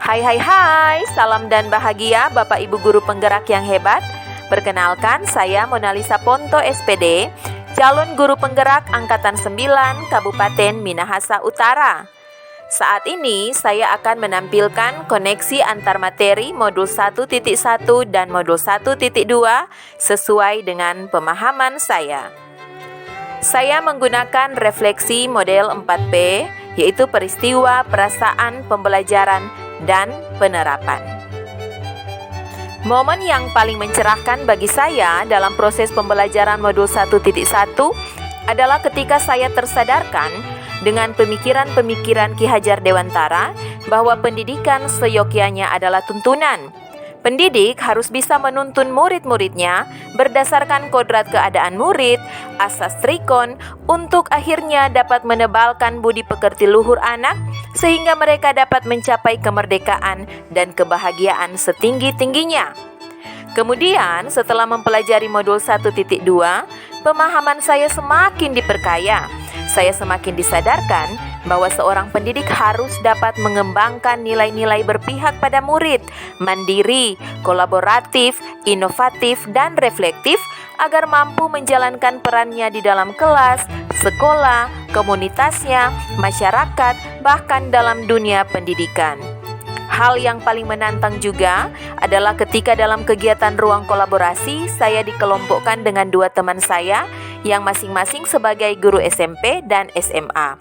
Hai, salam dan bahagia Bapak Ibu Guru Penggerak yang hebat. Perkenalkan, saya Monalisa Ponto SPD, calon guru penggerak Angkatan 9 Kabupaten Minahasa Utara. Saat ini saya akan menampilkan koneksi antar materi modul 1.1 dan modul 1.2 sesuai dengan pemahaman saya. Saya menggunakan refleksi model 4P, yaitu peristiwa, perasaan, pembelajaran, dan penerapan. Momen yang paling mencerahkan bagi saya dalam proses pembelajaran modul 1.1 adalah ketika saya tersadarkan dengan pemikiran-pemikiran Ki Hajar Dewantara bahwa pendidikan seyogyanya adalah tuntunan. Pendidik harus bisa menuntun murid-muridnya berdasarkan kodrat keadaan murid, asas trikon, untuk akhirnya dapat menebalkan budi pekerti luhur anak sehingga mereka dapat mencapai kemerdekaan dan kebahagiaan setinggi-tingginya. Kemudian setelah mempelajari modul 1.2, pemahaman saya semakin diperkaya. Saya semakin disadarkan bahwa seorang pendidik harus dapat mengembangkan nilai-nilai berpihak pada murid, mandiri, kolaboratif, inovatif, dan reflektif agar mampu menjalankan perannya di dalam kelas, sekolah, komunitasnya, masyarakat, bahkan dalam dunia pendidikan. Hal yang paling menantang juga adalah ketika dalam kegiatan ruang kolaborasi saya dikelompokkan dengan dua teman saya yang masing-masing sebagai guru SMP dan SMA.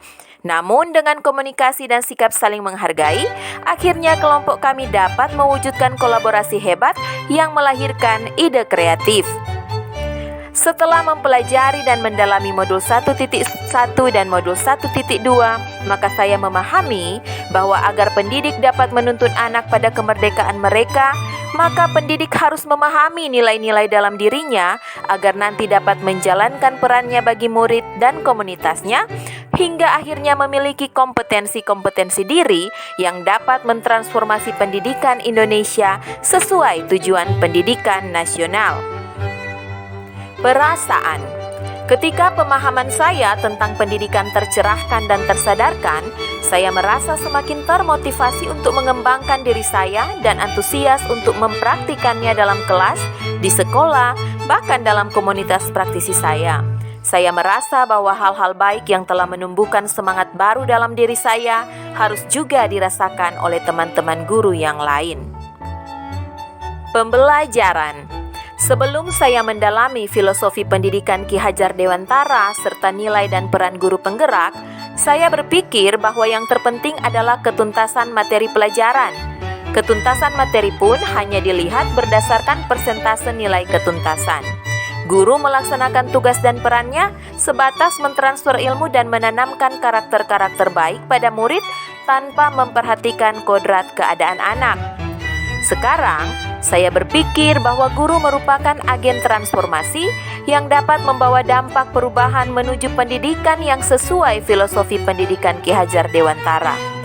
Namun dengan komunikasi dan sikap saling menghargai, akhirnya kelompok kami dapat mewujudkan kolaborasi hebat yang melahirkan ide kreatif. Setelah mempelajari dan mendalami modul 1.1 dan modul 1.2, maka saya memahami bahwa agar pendidik dapat menuntun anak pada kemerdekaan mereka, maka pendidik harus memahami nilai-nilai dalam dirinya agar nanti dapat menjalankan perannya bagi murid dan komunitasnya, hingga akhirnya memiliki kompetensi-kompetensi diri yang dapat mentransformasi pendidikan Indonesia sesuai tujuan pendidikan nasional. Perasaan. Ketika pemahaman saya tentang pendidikan tercerahkan dan tersadarkan, saya merasa semakin termotivasi untuk mengembangkan diri saya dan antusias untuk mempraktikannya dalam kelas, di sekolah, bahkan dalam komunitas praktisi saya. Saya merasa bahwa hal-hal baik yang telah menumbuhkan semangat baru dalam diri saya harus juga dirasakan oleh teman-teman guru yang lain. Pembelajaran. Sebelum saya mendalami filosofi pendidikan Ki Hajar Dewantara serta nilai dan peran guru penggerak, saya berpikir bahwa yang terpenting adalah ketuntasan materi pelajaran. Ketuntasan materi pun hanya dilihat berdasarkan persentase nilai ketuntasan. Guru melaksanakan tugas dan perannya sebatas mentransfer ilmu dan menanamkan karakter-karakter baik pada murid tanpa memperhatikan kodrat keadaan anak. Sekarang, saya berpikir bahwa guru merupakan agen transformasi yang dapat membawa dampak perubahan menuju pendidikan yang sesuai filosofi pendidikan Ki Hajar Dewantara.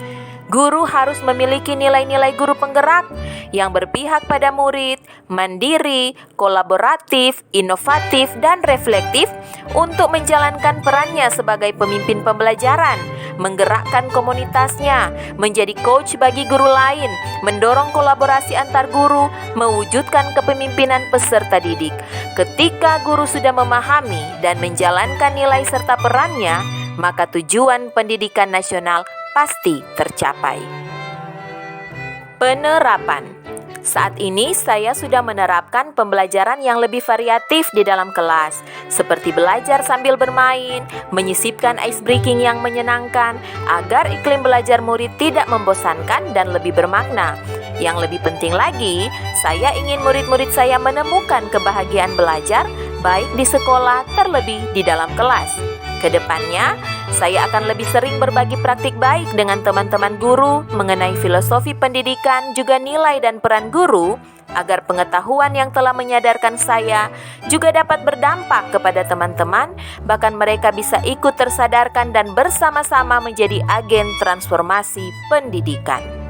Guru harus memiliki nilai-nilai guru penggerak yang berpihak pada murid, mandiri, kolaboratif, inovatif, dan reflektif untuk menjalankan perannya sebagai pemimpin pembelajaran, menggerakkan komunitasnya, menjadi coach bagi guru lain, mendorong kolaborasi antar guru, mewujudkan kepemimpinan peserta didik. Ketika guru sudah memahami dan menjalankan nilai serta perannya, maka tujuan pendidikan nasional pasti tercapai. Penerapan. Saat ini saya sudah menerapkan pembelajaran yang lebih variatif di dalam kelas, seperti belajar sambil bermain, menyisipkan ice breaking yang menyenangkan, agar iklim belajar murid tidak membosankan dan lebih bermakna. Yang lebih penting lagi, saya ingin murid-murid saya menemukan kebahagiaan belajar, baik di sekolah terlebih di dalam kelas. Kedepannya, saya akan lebih sering berbagi praktik baik dengan teman-teman guru mengenai filosofi pendidikan, juga nilai dan peran guru, agar pengetahuan yang telah menyadarkan saya juga dapat berdampak kepada teman-teman, bahkan mereka bisa ikut tersadarkan dan bersama-sama menjadi agen transformasi pendidikan.